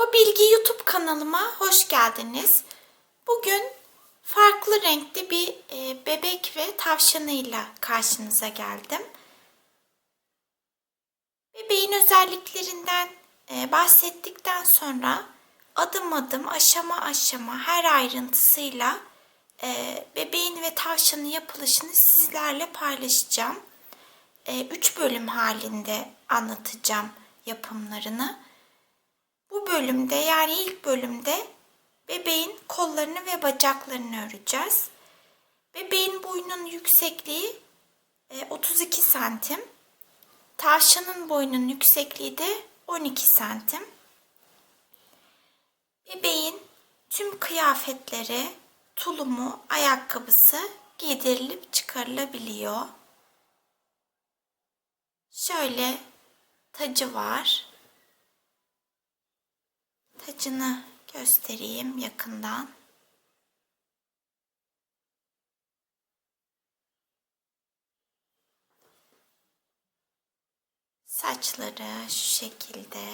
O Bilgi YouTube kanalıma hoş geldiniz. Bugün farklı renkli bir bebek ve tavşanıyla karşınıza geldim. Bebeğin özelliklerinden bahsettikten sonra adım adım, aşama aşama her ayrıntısıyla bebeğin ve tavşanın yapılışını sizlerle paylaşacağım. 3 bölüm halinde anlatacağım yapımlarını. Bu bölümde, yani ilk bölümde bebeğin kollarını ve bacaklarını öreceğiz. Bebeğin boyunun yüksekliği 32 santim. Tavşanın boyunun yüksekliği de 12 santim. Bebeğin tüm kıyafetleri, tulumu, ayakkabısı giydirilip çıkarılabiliyor. Şöyle tacı var. Tacını göstereyim yakından. Saçları şu şekilde.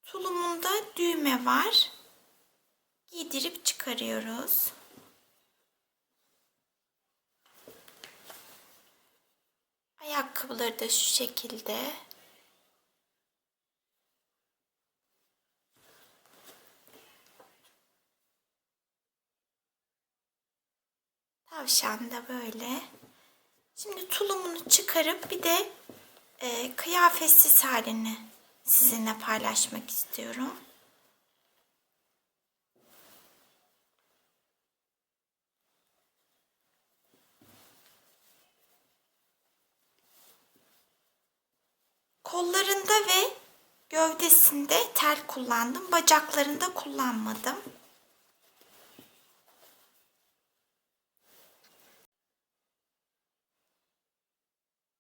Tulumunda düğme var. Giydirip çıkarıyoruz. Ayakkabıları da şu şekilde. Tavşan da böyle. Şimdi tulumunu çıkarıp bir de kıyafetsiz halini sizinle paylaşmak istiyorum. Kollarında ve gövdesinde tel kullandım. Bacaklarında kullanmadım.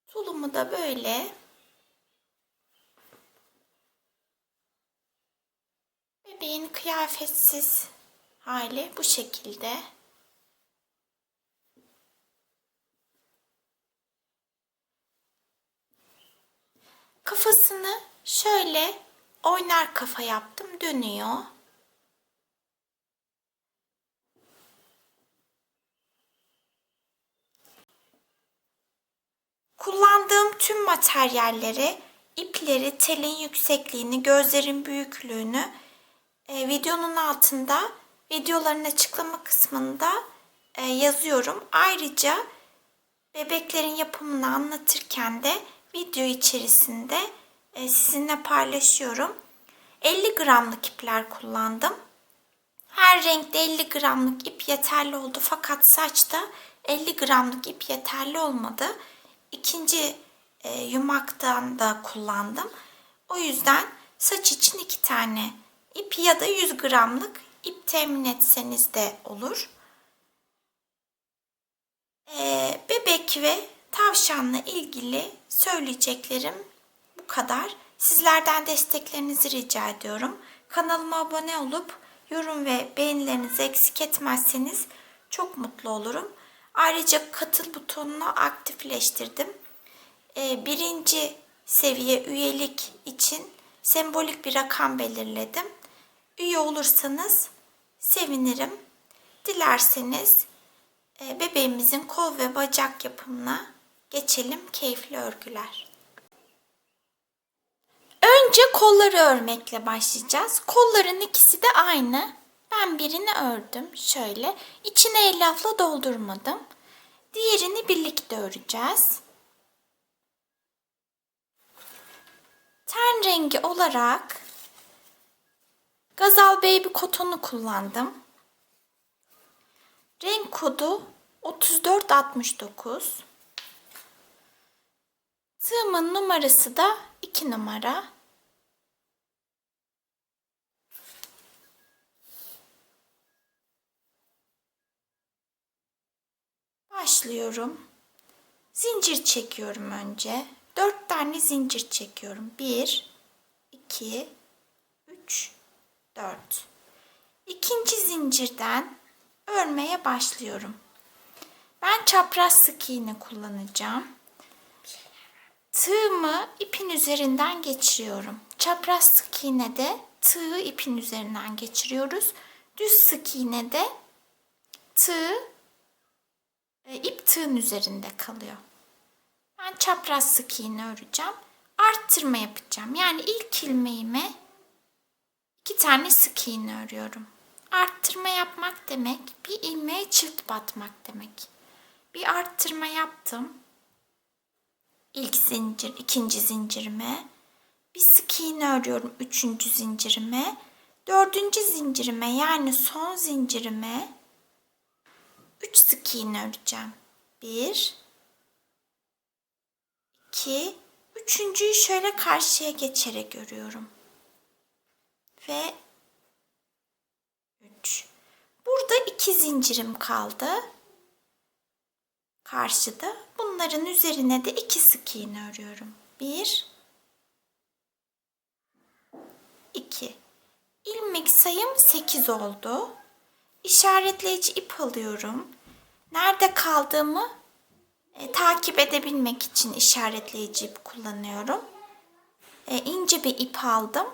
Tulumu da böyle. Bebeğin kıyafetsiz hali bu şekilde. Kafasını şöyle oynar kafa yaptım, dönüyor. Kullandığım tüm materyalleri, ipleri, telin yüksekliğini, gözlerin büyüklüğünü videonun altında, videoların açıklama kısmında yazıyorum. Ayrıca bebeklerin yapımını anlatırken de video içerisinde sizinle paylaşıyorum. 50 gramlık ipler kullandım. Her renkte 50 gramlık ip yeterli oldu, fakat saçta 50 gramlık ip yeterli olmadı. İkinci yumaktan da kullandım. O yüzden saç için 2 tane ip ya da 100 gramlık ip temin etseniz de olur. Bebek ve tavşanla ilgili söyleyeceklerim bu kadar. Sizlerden desteklerinizi rica ediyorum. Kanalıma abone olup yorum ve beğenilerinizi eksik etmezseniz çok mutlu olurum. Ayrıca katıl butonunu aktifleştirdim. Birinci seviye üyelik için sembolik bir rakam belirledim. Üye olursanız sevinirim. Dilerseniz bebeğimizin kol ve bacak yapımına geçelim. Keyifli örgüler. Önce kolları örmekle başlayacağız. Kolların ikisi de aynı. Ben birini ördüm şöyle. İçine elyafla doldurmadım. Diğerini birlikte öreceğiz. Ten rengi olarak Gazal Baby Coton'u kullandım. Renk kodu 3469. Tığımın numarası da 2 numara. Başlıyorum. Zincir çekiyorum önce. 4 tane zincir çekiyorum. 1, 2, 3, 4. İkinci zincirden örmeye başlıyorum. Ben çapraz sık iğne kullanacağım. Tığımı ipin üzerinden geçiriyorum. Çapraz sık iğnede tığı ipin üzerinden geçiriyoruz. Düz sık iğnede ip tığın üzerinde kalıyor. Ben çapraz sık iğne öreceğim. Arttırma yapacağım. Yani ilk ilmeğime 2 tane sık iğne örüyorum. Arttırma yapmak demek bir ilmeğe çift batmak demek. Bir arttırma yaptım. İlk zincir, ikinci zincirime. Bir sık iğne örüyorum üçüncü zincirime. Dördüncü zincirime yani son zincirime 3 sık iğne öreceğim. 1 2 üçüncüyü şöyle karşıya geçerek örüyorum. Ve 3. Burada 2 zincirim kaldı. Karşıda. Bunların üzerine de 2 sık iğne örüyorum. 1 2. İlmek sayım 8 oldu. İşaretleyici ip alıyorum. Nerede kaldığımı takip edebilmek için işaretleyici ip kullanıyorum. İnce bir ip aldım.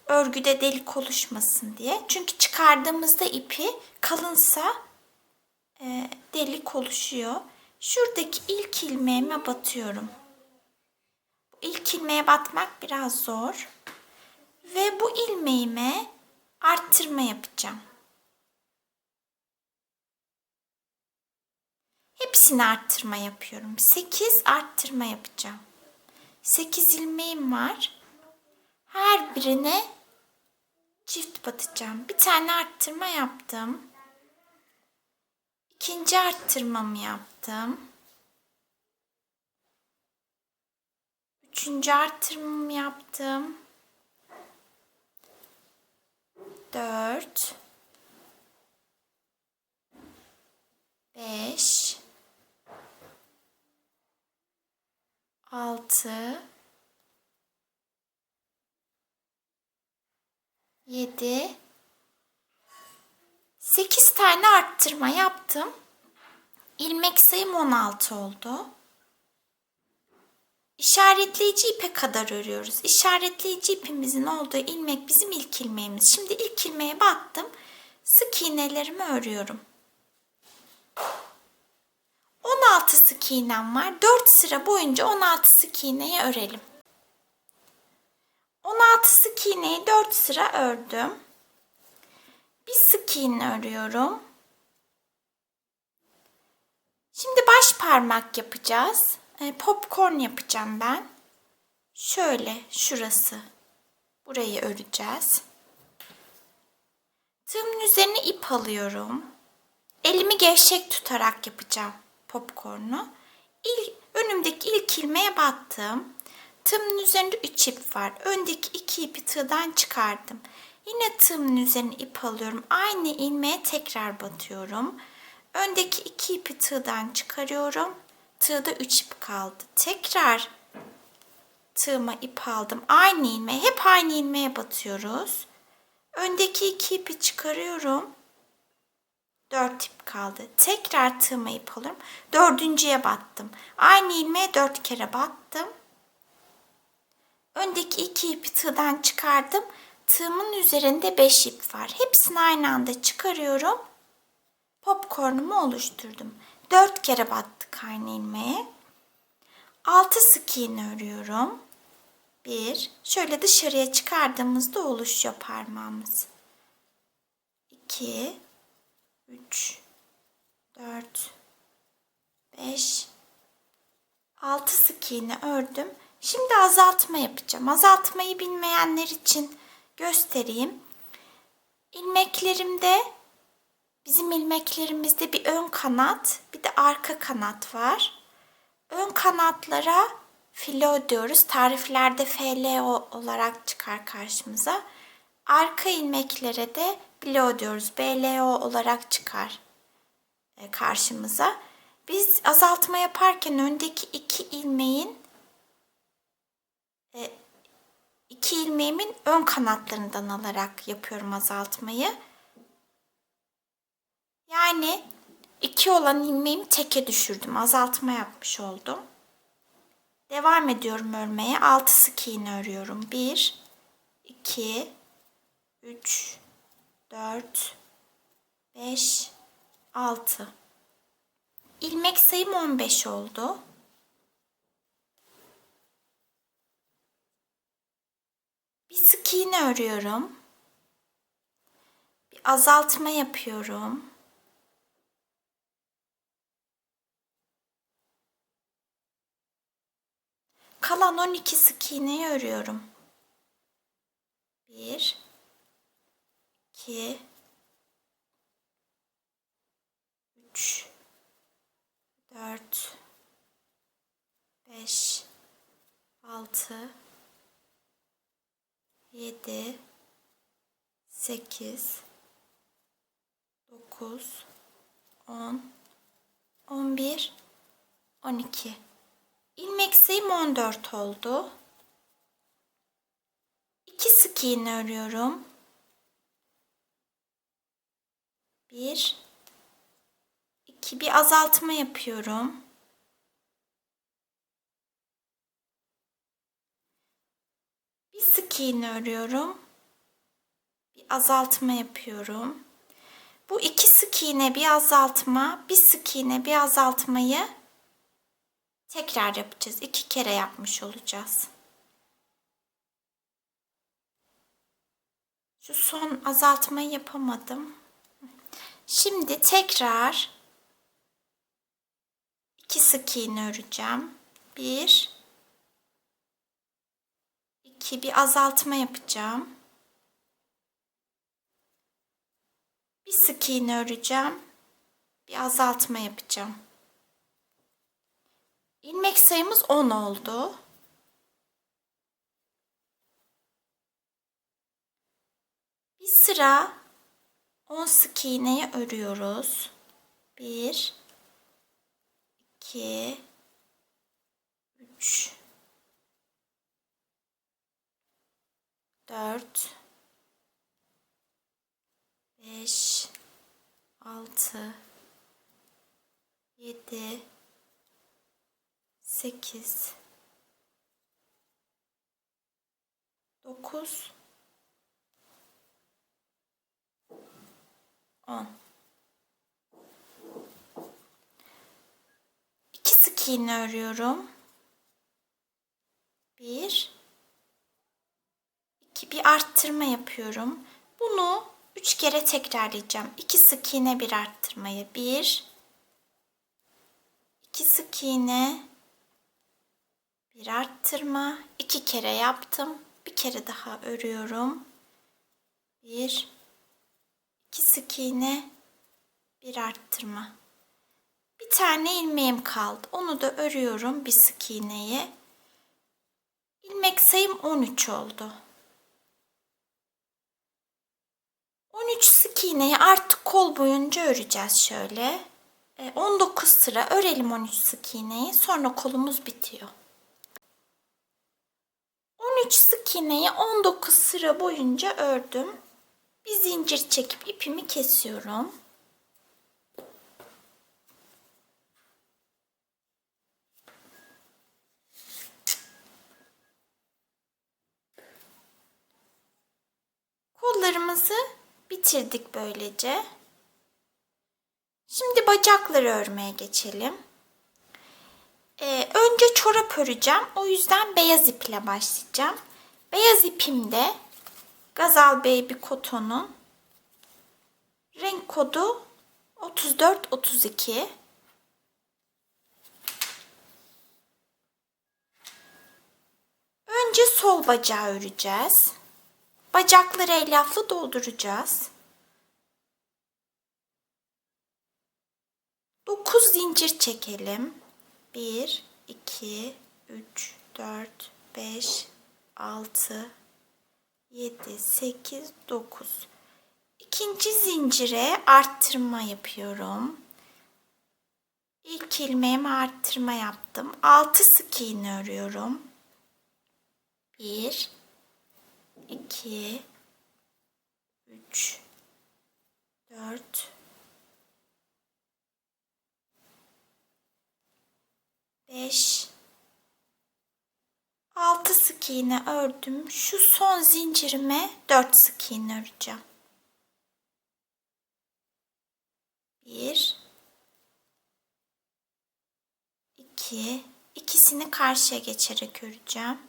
Örgüde delik oluşmasın diye. Çünkü çıkardığımızda ipi kalınsa delik oluşuyor. Şuradaki ilk ilmeğime batıyorum. İlk ilmeğe batmak biraz zor. Ve bu ilmeğime arttırma yapacağım. Hepsini arttırma yapıyorum. 8 arttırma yapacağım. 8 ilmeğim var. Her birine çift batacağım. Bir tane arttırma yaptım. İkinci arttırmamı yaptım. Üçüncü arttırmamı yaptım. 4 5 6 7 8 tane arttırma yaptım. İlmek sayım 16 oldu. İşaretleyici ipe kadar örüyoruz. İşaretleyici ipimizin olduğu ilmek bizim ilk ilmeğimiz. Şimdi ilk ilmeğe battım. Sık iğnelerimi örüyorum. 16 sık iğnem var. 4 sıra boyunca 16 sık iğneyi örelim. 16 sık iğneyi 4 sıra ördüm. Bir sık iğne örüyorum. Şimdi baş parmak yapacağız. Popcorn yapacağım ben. Şöyle şurası. Burayı öreceğiz. Tığımın üzerine ip alıyorum. Elimi gevşek tutarak yapacağım popcornu. Önümdeki ilk ilmeğe battım. Tığımın üzerinde 3 ip var. Öndeki 2 ipi tığdan çıkardım. Yine tığımın üzerine ip alıyorum. Aynı ilmeğe tekrar batıyorum. Öndeki 2 ipi tığdan çıkarıyorum. Tığda 3 ip kaldı. Tekrar tığıma ip aldım. Aynı ilmeğe, hep aynı ilmeğe batıyoruz. Öndeki 2 ipi çıkarıyorum. 4 ip kaldı. Tekrar tığıma ip alıyorum. Dördüncüye battım. Aynı ilmeğe 4 kere battım. Öndeki 2 ipi tığdan çıkardım. Tığımın üzerinde 5 ip var. Hepsini aynı anda çıkarıyorum. Popcornumu oluşturdum. 4 kere battık aynı ilmeğe. 6 sık iğne örüyorum. 1. Şöyle dışarıya çıkardığımızda oluşuyor parmağımız. 2 3 4 5 6 sık iğne ördüm. Şimdi azaltma yapacağım. Azaltmayı bilmeyenler için göstereyim. İlmeklerimde, bizim ilmeklerimizde bir ön kanat, bir de arka kanat var. Ön kanatlara filo diyoruz. Tariflerde FLO olarak çıkar karşımıza. Arka ilmeklere de bilo diyoruz. BLO olarak çıkar karşımıza. Biz azaltma yaparken öndeki iki ilmeğimin ön kanatlarından alarak yapıyorum azaltmayı. Yani 2 olan ilmeğimi teke düşürdüm. Azaltma yapmış oldum. Devam ediyorum örmeye. 6 sık iğne örüyorum. 1, 2, 3, 4, 5, 6. İlmek sayım 15 oldu. Bir sık iğne örüyorum. Bir azaltma yapıyorum. Kalan 12 sık iğneyi örüyorum. 1, 2, 3, 4, 5, 6, 7, 8, 9, 10, 11, 12. İlmek sayım 14 oldu. 2 sık iğne örüyorum. 1, 2, bir azaltma yapıyorum. Bir sık iğne örüyorum. Bir azaltma yapıyorum. Bu 2 sık iğne bir azaltma, bir sık iğne bir azaltmayı tekrar yapacağız. 2 kere yapmış olacağız. Şu son azaltmayı yapamadım. Şimdi tekrar 2 sık iğne öreceğim. 1, 2, bir azaltma yapacağım. Bir sık iğne öreceğim. Bir azaltma yapacağım. İlmek sayımız 10 oldu. Bir sıra 10 sık iğneyi örüyoruz. 1, 2, 3, 4, 5, 6, 7, 8, 9, 10. 2 sık iğne örüyorum. 1, 2, bir arttırma yapıyorum. Bunu 3 kere tekrarlayacağım. 2 sık iğne bir arttırmayı. 1, 2 sık iğne bir arttırma. 2 kere yaptım. Bir kere daha örüyorum. 1, 2 sık iğne bir arttırma. Bir tane ilmeğim kaldı. Onu da örüyorum, bir sık iğneyi. İlmek sayım 13 oldu. 13 sık iğneyi artık kol boyunca öreceğiz şöyle. 19 sıra örelim 13 sık iğneyi. Sonra kolumuz bitiyor. 13 sık iğneyi 19 sıra boyunca ördüm. Bir zincir çekip ipimi kesiyorum. Kollarımızı bitirdik böylece. Şimdi bacakları örmeye geçelim. Önce çorap öreceğim. O yüzden beyaz iple başlayacağım. Beyaz ipimde Gazal Baby Koton'un renk kodu 34-32. Önce sol bacağı öreceğiz. Bacakları elyafla dolduracağız. 9 zincir çekelim. 1, 2, 3, 4, 5, 6, 7, 8, 9. İkinci zincire arttırma yapıyorum. İlk ilmeğime arttırma yaptım. 6 sık iğne örüyorum. 1, 2, 3, 4, 5, 6 sık iğne ördüm. Şu son zincirime 4 sık iğne öreceğim. 1, 2, ikisini karşıya geçerek öreceğim.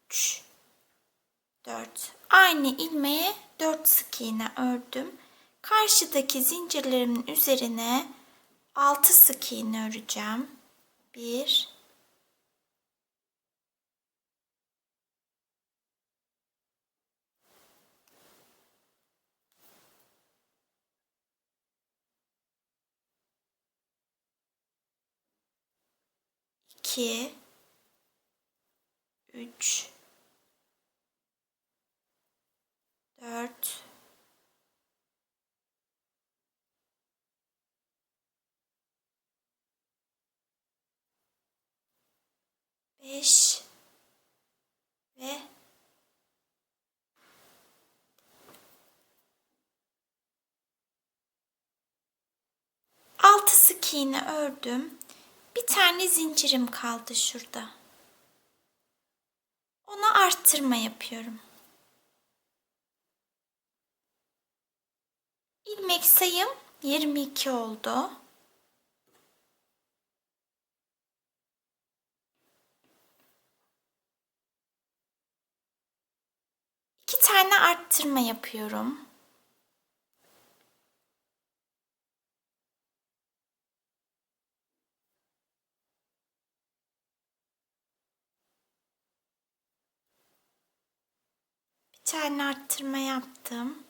3, 4. Aynı ilmeğe 4 sık iğne ördüm. Karşıdaki zincirlerimin üzerine 6 sık iğne öreceğim. 1, 2, 3, 4, 5 ve 6 sık iğne ördüm. Bir tane zincirim kaldı şurada. Ona arttırma yapıyorum. İlmek sayım 22 oldu. İki tane arttırma yapıyorum. Bir tane arttırma yaptım.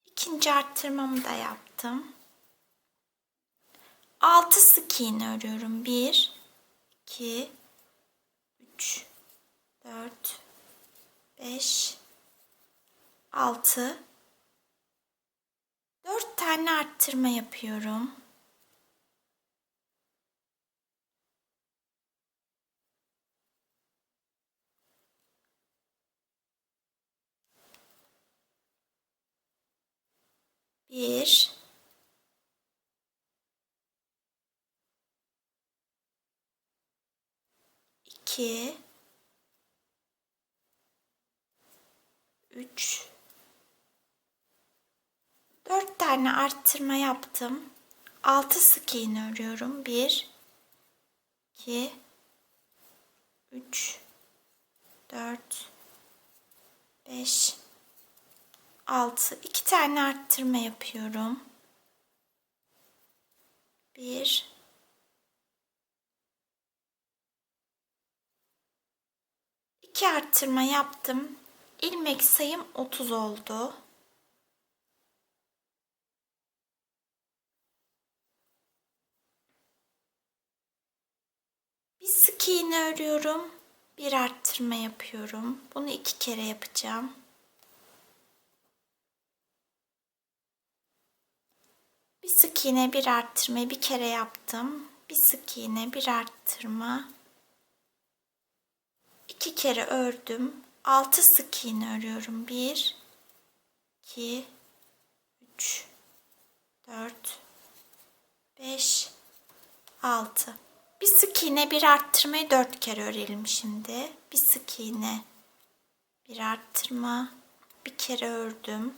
İkinci arttırmamı da yaptım. 6 sık iğne örüyorum. 1, 2, 3, 4, 5, 6. 4 tane arttırma yapıyorum. Bir, 2, 3, 4 tane arttırma yaptım. 6 sık iğne örüyorum. 1, 2, 3, 4, 5, 6. 2 tane arttırma yapıyorum. 1, 2 arttırma yaptım. İlmek sayım 30 oldu. Bir sık iğne örüyorum. Bir arttırma yapıyorum. Bunu 2 kere yapacağım. Bir sık iğne, bir arttırmayı bir kere yaptım. Bir sık iğne, bir arttırma. 2 kere ördüm. 6 sık iğne örüyorum. 1, 2, 3, 4, 5, 6. Bir sık iğne, bir arttırmayı 4 kere örelim şimdi. Bir sık iğne, bir arttırma, bir kere ördüm.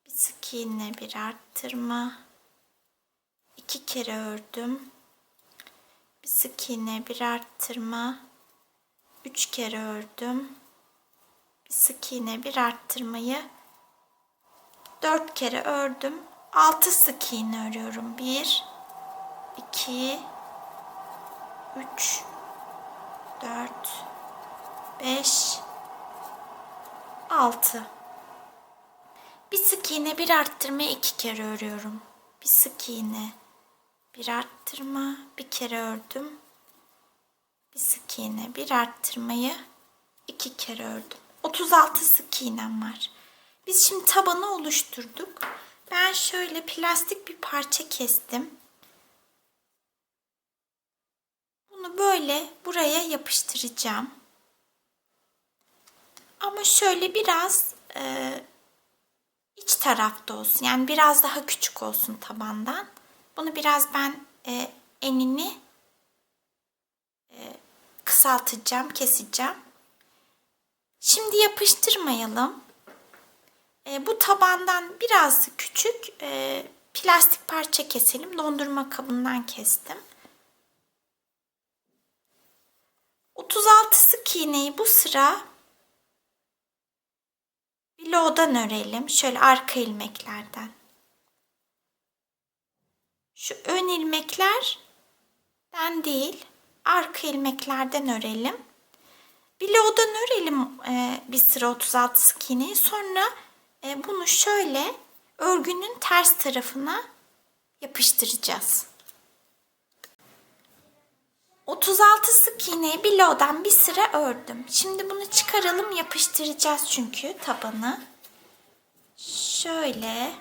Bir sık iğne, bir arttırma, 2 kere ördüm. Bir sık iğne, bir arttırma, 3 kere ördüm. Bir sık iğne, bir arttırmayı 4 kere ördüm. 6 sık iğne örüyorum. 1, 2, 3, 4, 5, 6. Bir sık iğne, bir arttırmayı 2 kere örüyorum. Bir sık iğne, bir arttırma, bir kere ördüm. Bir sık iğne, bir arttırmayı 2 kere ördüm. 36 sık iğnem var. Biz şimdi tabanı oluşturduk. Ben şöyle plastik bir parça kestim. Bunu böyle buraya yapıştıracağım. Ama şöyle biraz iç tarafta olsun. Yani biraz daha küçük olsun tabandan. Bunu biraz ben enini kısaltacağım, keseceğim. Şimdi yapıştırmayalım. Bu tabandan biraz küçük plastik parça keselim. Dondurma kabından kestim. 36 sık iğneyi bu sıra biloğdan örelim. Şöyle arka ilmeklerden. Şu ön ilmeklerden değil, arka ilmeklerden örelim. Biloğdan örelim bir sıra 36 sık iğneyi. Sonra bunu şöyle örgünün ters tarafına yapıştıracağız. 36 sık iğneyi biloğdan bir sıra ördüm. Şimdi bunu çıkaralım, yapıştıracağız çünkü tabanı. Şöyle.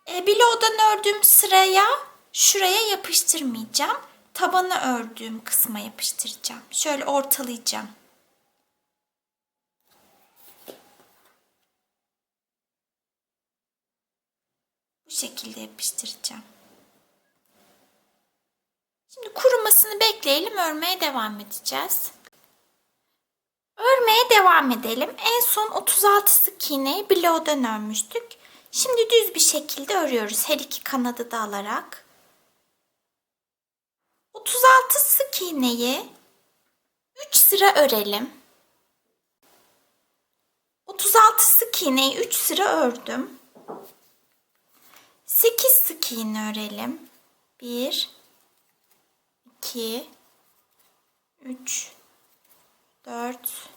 Biloğdan ördüğüm sıraya şuraya yapıştırmayacağım. Tabanı ördüğüm kısma yapıştıracağım. Şöyle ortalayacağım. Bu şekilde yapıştıracağım. Şimdi kurumasını bekleyelim, örmeye devam edeceğiz. Örmeye devam edelim. En son 36 sık iğneyi biloğdan örmüştük. Şimdi düz bir şekilde örüyoruz. Her iki kanadı da alarak. 36 sık iğneyi 3 sıra örelim. 36 sık iğneyi 3 sıra ördüm. 8 sık iğne örelim. 1 2 3 4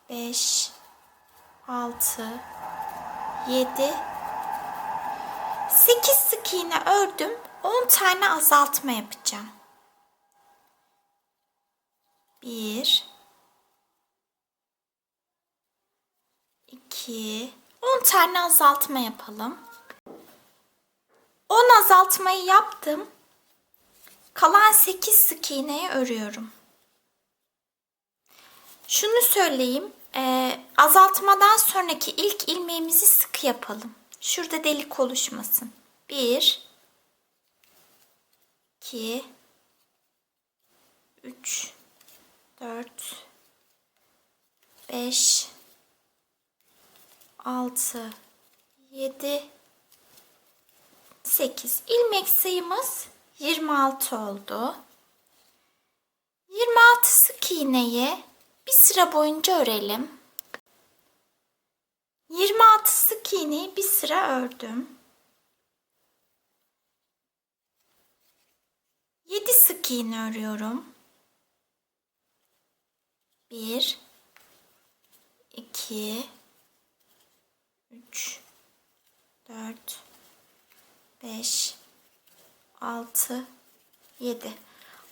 5 6 7 8 sık iğne ördüm. 10 tane azaltma yapacağım. 1 2 10 tane azaltma yapalım. 10 azaltmayı yaptım. Kalan 8 sık iğneyi örüyorum. Şunu söyleyeyim. Azaltmadan sonraki ilk ilmeğimizi sık yapalım. Şurada delik oluşmasın. 1 2 3 4 5 6 7 8. İlmek sayımız 26 oldu. 26 sık iğneyi bir sıra boyunca örelim. 26 sık iğneyi bir sıra ördüm. 7 sık iğne örüyorum. 1 2 3 4 5 6 7.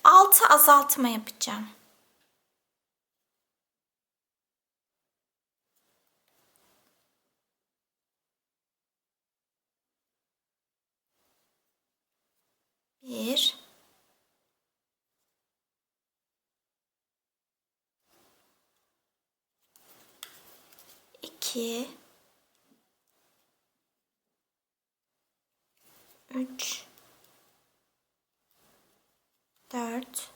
6 azaltma yapacağım. Bir, iki, üç, dört,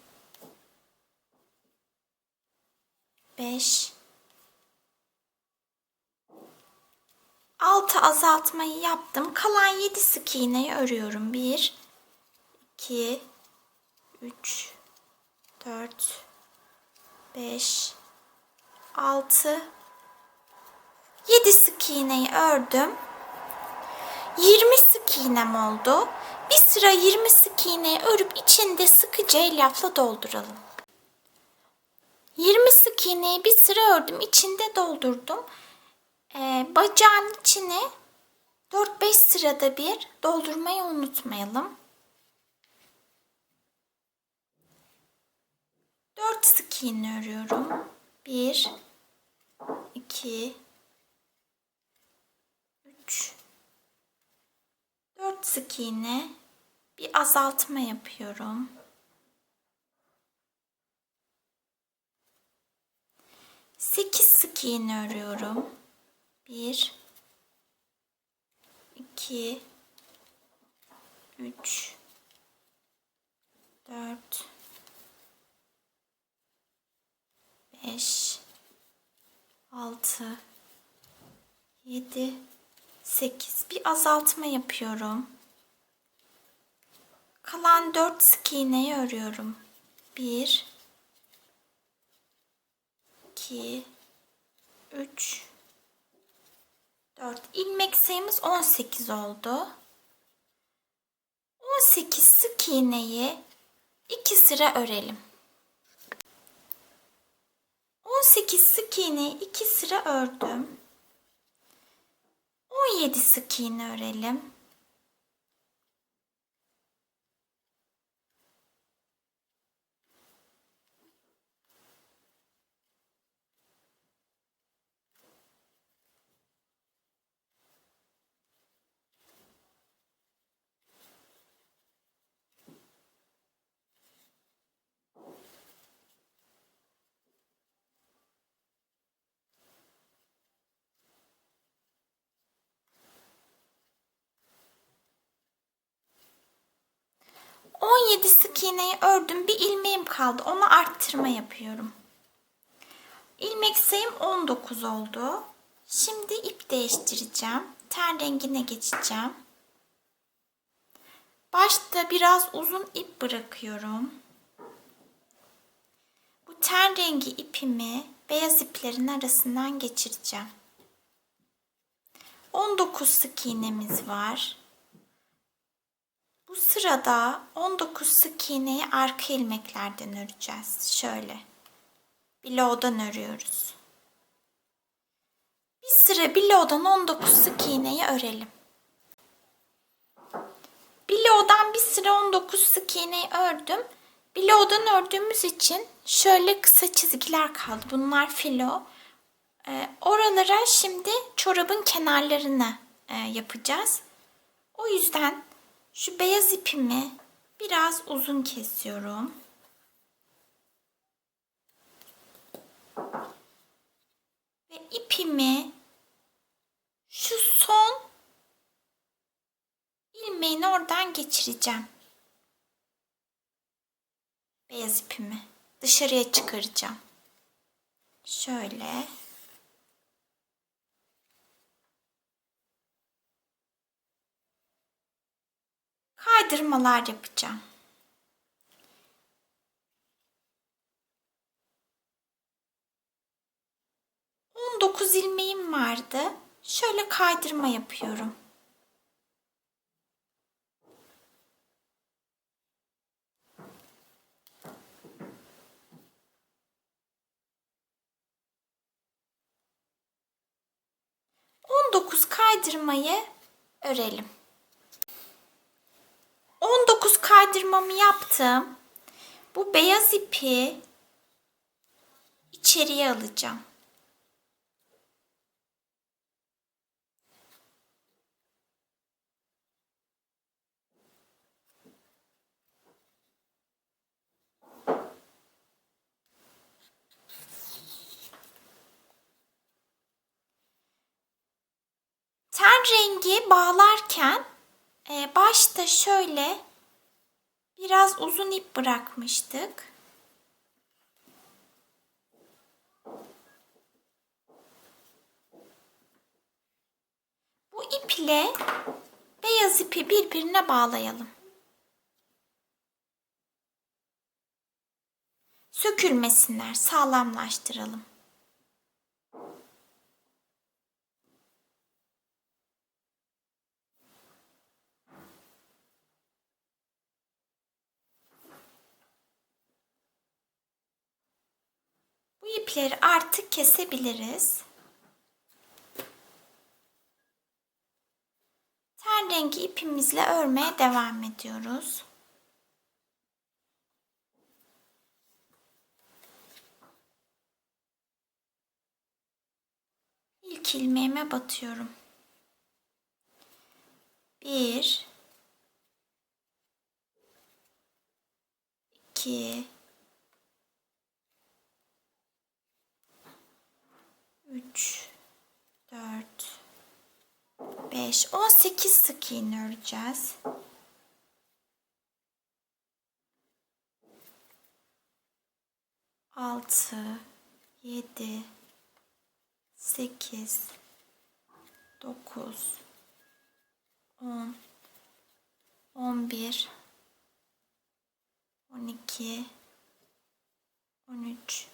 beş, 6 azaltmayı yaptım. Kalan 7 sık iğneyi örüyorum. 1 2 3 4 5 6 7 sık iğneyi ördüm. 20 sık iğnem oldu. Bir sıra 20 sık iğneyi örüp içinde sıkıca elyafla dolduralım. 20 sık iğneyi bir sıra ördüm. İçinde doldurdum. Bacağın içine 4-5 sırada bir doldurmayı unutmayalım. 4 sık iğne örüyorum. 1 2 3 4 sık iğne, bir azaltma yapıyorum. 8 sık iğne örüyorum. 1 2 3 4 5 6 7 8. Bir azaltma yapıyorum. Kalan 4 sık iğneyi örüyorum. 1 2 3 4. İlmek sayımız 18 oldu. 18 sık iğneyi 2 sıra örelim. 18 sık iğneyi 2 sıra ördüm. 17 sık iğne örelim. 17 sık iğneyi ördüm. Bir ilmeğim kaldı. Ona arttırma yapıyorum. İlmek sayım 19 oldu. Şimdi ip değiştireceğim. Ten rengine geçeceğim. Başta biraz uzun ip bırakıyorum. Bu ten rengi ipimi beyaz iplerin arasından geçireceğim. 19 sık iğnemiz var. Bu sırada 19 sık iğneyi arka ilmeklerden öreceğiz. Şöyle. Bilow'dan örüyoruz. Bir sıra bilow'dan 19 sık iğneyi örelim. Bilow'dan bir sıra 19 sık iğneyi ördüm. Bilow'dan ördüğümüz için şöyle kısa çizgiler kaldı. Bunlar filo. Oralara şimdi çorabın kenarlarını yapacağız. O yüzden şu beyaz ipimi biraz uzun kesiyorum. Ve ipimi şu son ilmeğini oradan geçireceğim. Beyaz ipimi dışarıya çıkaracağım. Şöyle. Kaydırmalar yapacağım. 19 ilmeğim vardı. Şöyle kaydırma yapıyorum. ...19 kaydırmayı örelim. 19 kaydırmamı yaptım. Bu beyaz ipi içeriye alacağım. Ten rengi bağlarken başta şöyle biraz uzun ip bırakmıştık. Bu iple beyaz ipi birbirine bağlayalım. Sökülmesinler, sağlamlaştıralım. Bu ipleri artık kesebiliriz. Ten rengi ipimizle örmeye devam ediyoruz. İlk ilmeğime batıyorum. 1 2 3, 4, 5, 18 sık iğne öreceğiz. 6, 7, 8, 9, 10, 11, 12, 13,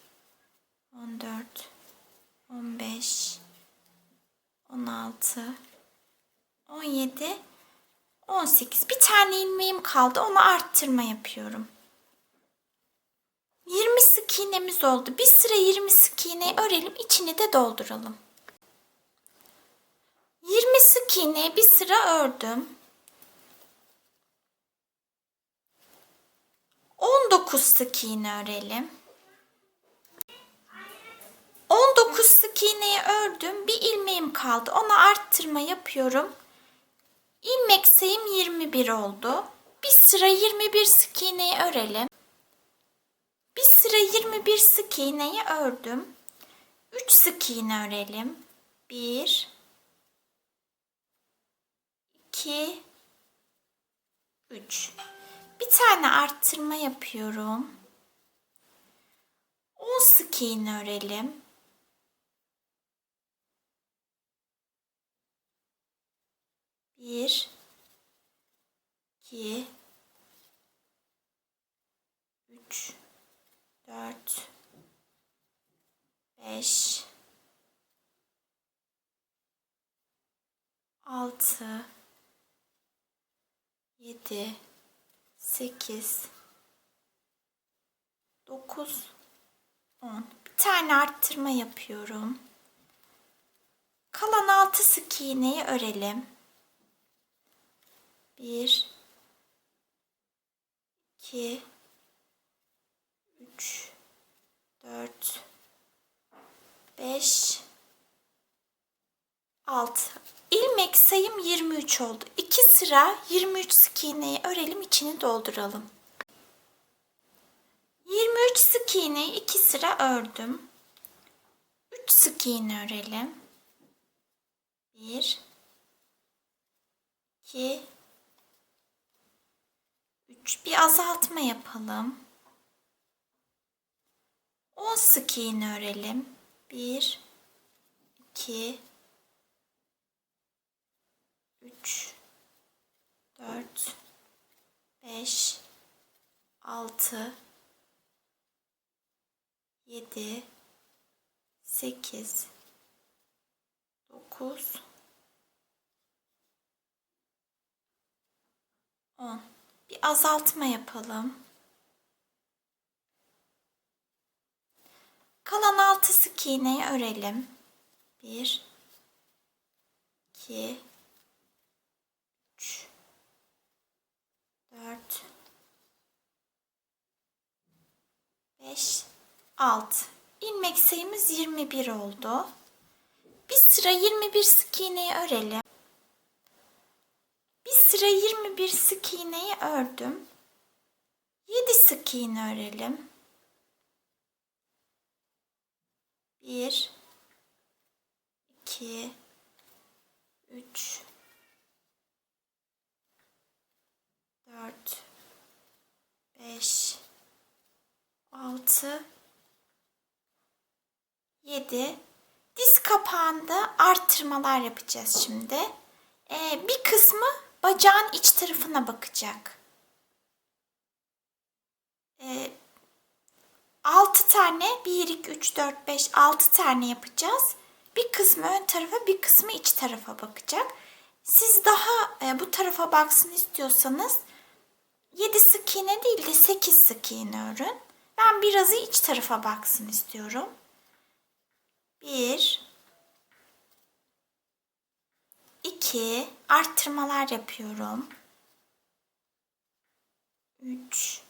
14, 15, 16, 17, 18. Bir tane ilmeğim kaldı. Onu arttırma yapıyorum. 20 sık iğnemiz oldu. Bir sıra 20 sık iğneyi örelim. İçini de dolduralım. 20 sık iğneyi bir sıra ördüm. 19 sık iğne örelim. 19 sık iğneyi ördüm. Bir ilmeğim kaldı. Ona arttırma yapıyorum. İlmek sayım 21 oldu. Bir sıra 21 sık iğneyi örelim. Bir sıra 21 sık iğneyi ördüm. 3 sık iğne örelim. 1, 2, 3. Bir tane arttırma yapıyorum. 10 sık iğne örelim. 1, 2, 3, 4, 5, 6, 7, 8, 9, 10. Bir tane arttırma yapıyorum. Kalan 6 sık iğneyi örelim. 1, 2, 3, 4, 5, 6. İlmek sayım 23 oldu. 2 sıra 23 sık iğneyi örelim, içini dolduralım. 23 sık iğneyi 2 sıra ördüm. 3 sık iğne örelim. 1, 2, 3. Bir azaltma yapalım. 10 sık iğne örelim. 1, 2, 3, 4, 5, 6, 7, 8, 9, 10. Bir azaltma yapalım. Kalan 6 sık iğneyi örelim. 1, 2, 3, 4, 5, 6. İlmek sayımız 21 oldu. Bir sıra 21 sık iğneyi örelim. Bir sıra 21 sık iğneyi ördüm. 7 sık iğne örelim. 1, 2, 3, 4, 5, 6, 7. Diz kapağında arttırmalar yapacağız şimdi. Bir kısmı bacağın iç tarafına bakacak. 6 tane, 1, 2, 3, 4, 5, 6 tane yapacağız. Bir kısmı ön tarafa, bir kısmı iç tarafa bakacak. Siz daha bu tarafa baksın istiyorsanız 7 sık iğne değil de 8 sık iğne örün. Ben birazı iç tarafa baksın istiyorum. 1, 2, arttırmalar yapıyorum. 3,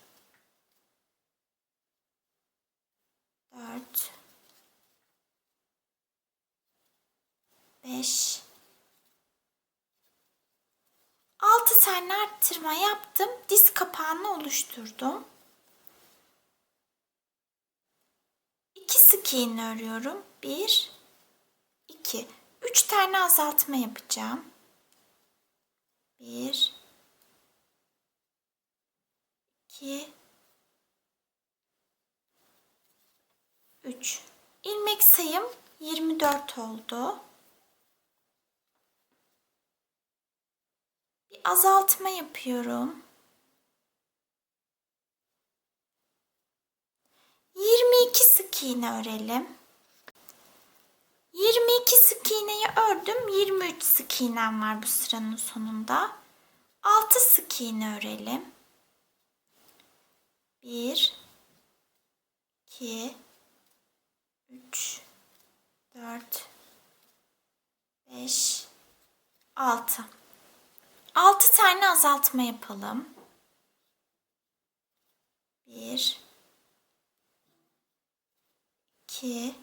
4, 5, 6 tane arttırma yaptım. Diz kapağını oluşturdum. 2 sık iğne örüyorum. 1, 2. 3 tane azaltma yapacağım. 1 2 3. İlmek sayım 24 oldu. Bir azaltma yapıyorum. 22 sık iğne örelim. 22 sık iğneyi ördüm. 23 sık iğnem var bu sıranın sonunda. 6 sık iğne örelim. 1 2 3 4 5 6. 6 tane azaltma yapalım. 1 2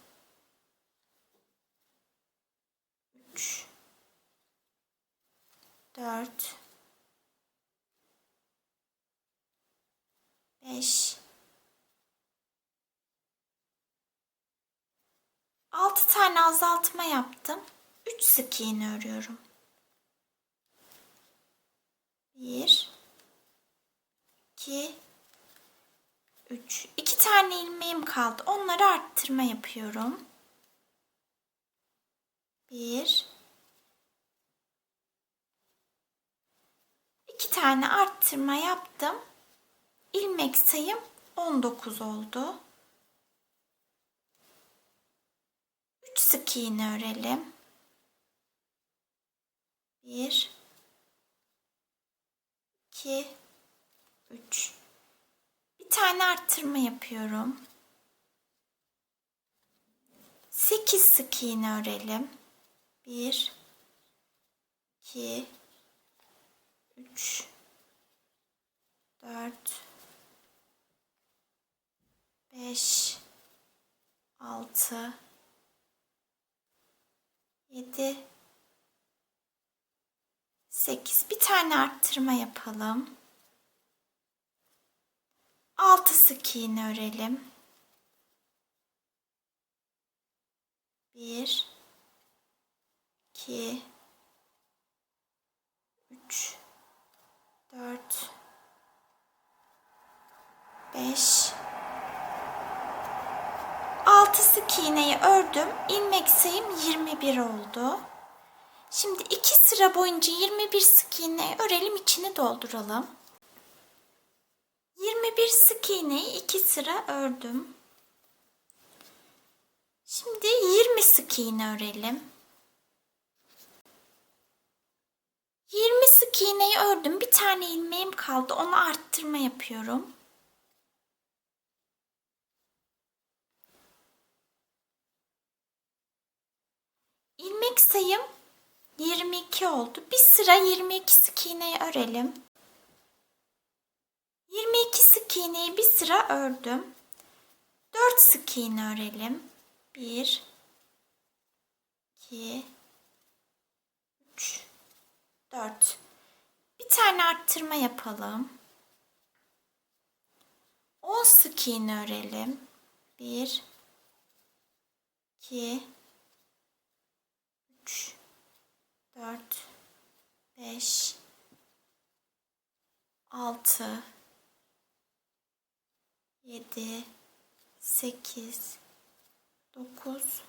3 4 5 6 tane azaltma yaptım. 3 sık iğne örüyorum. 1 2 3. 2 tane ilmeğim kaldı. Onları arttırma yapıyorum. 1 2 tane arttırma yaptım. İlmek sayım 19 oldu. 3 sık iğne örelim. 1 2 3. Bir tane arttırma yapıyorum. 8 sık iğne örelim. 1 2 3 4 5 6 7 8. Bir tane arttırma yapalım. 6 sık iğne örelim. 1 2 3 4 5 6 sık iğneyi ördüm. İlmek sayım 21 oldu. Şimdi 2 sıra boyunca 21 sık iğneyi örelim, içini dolduralım. 21 sık iğneyi 2 sıra ördüm. Şimdi 20 sık iğne örelim. 20 sık iğneyi ördüm. Bir tane ilmeğim kaldı. Onu arttırma yapıyorum. İlmek sayım 22 oldu. Bir sıra 22 sık iğneyi örelim. 22 sık iğneyi bir sıra ördüm. 4 sık iğne örelim. 1 2 3 4. Bir tane arttırma yapalım. 10 sık iğne örelim. 1 2 3 4 5 6 7 8 9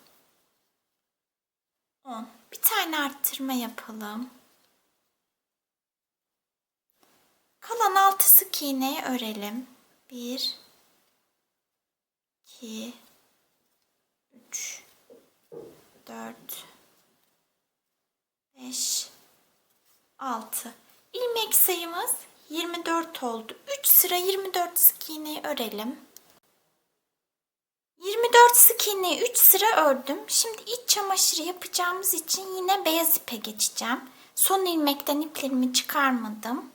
10. Bir tane arttırma yapalım. Kalan 6 sık iğneyi örelim. 1 2 3 4 5 6. İlmek sayımız 24 oldu. 3 sıra 24 sık iğneyi örelim. 24 sık iğneyi 3 sıra ördüm. Şimdi iç çamaşırı yapacağımız için yine beyaz ipe geçeceğim. Son ilmekten iplerimi çıkarmadım.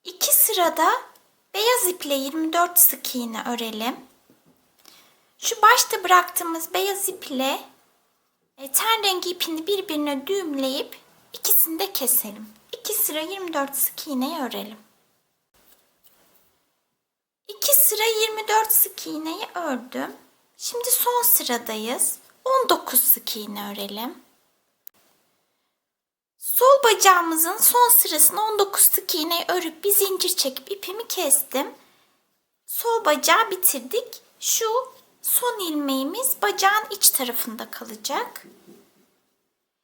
İki sırada beyaz iple 24 sık iğne örelim. Şu başta bıraktığımız beyaz iple ten rengi ipini birbirine düğümleyip ikisini de keselim. 2 sıra 24 sık iğneyi örelim. 2 sıra 24 sık iğneyi ördüm. Şimdi son sıradayız. 19 sık iğne örelim. Sol bacağımızın son sırasına 19 sık iğneyi örüp bir zincir çekip ipimi kestim. Sol bacağı bitirdik. Şu son ilmeğimiz bacağın iç tarafında kalacak.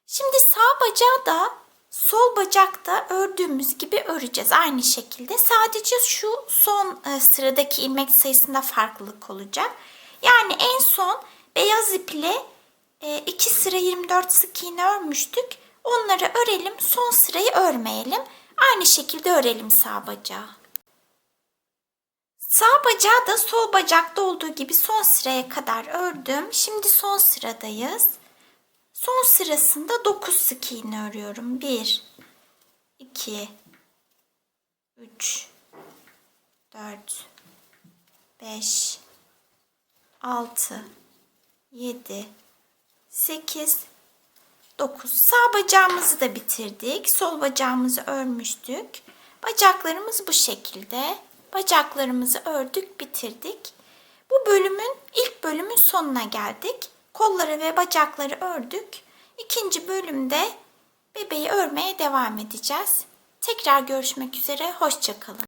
Şimdi sağ bacağı da sol bacakta ördüğümüz gibi öreceğiz aynı şekilde. Sadece şu son sıradaki ilmek sayısında farklılık olacak. Yani en son beyaz iple 2 sıra 24 sık iğne örmüştük. Onları örelim, son sırayı örmeyelim. Aynı şekilde örelim sağ bacağı. Sağ bacağı da sol bacakta olduğu gibi son sıraya kadar ördüm. Şimdi son sıradayız. Son sırasında 9 sık iğne örüyorum. 1, 2, 3, 4, 5, 6, 7, 8, 9. Sağ bacağımızı da bitirdik. Sol bacağımızı örmüştük. Bacaklarımız bu şekilde. Bacaklarımızı ördük, bitirdik. Bu ilk bölümün sonuna geldik. Kolları ve bacakları ördük. İkinci bölümde bebeği örmeye devam edeceğiz. Tekrar görüşmek üzere. Hoşça kalın.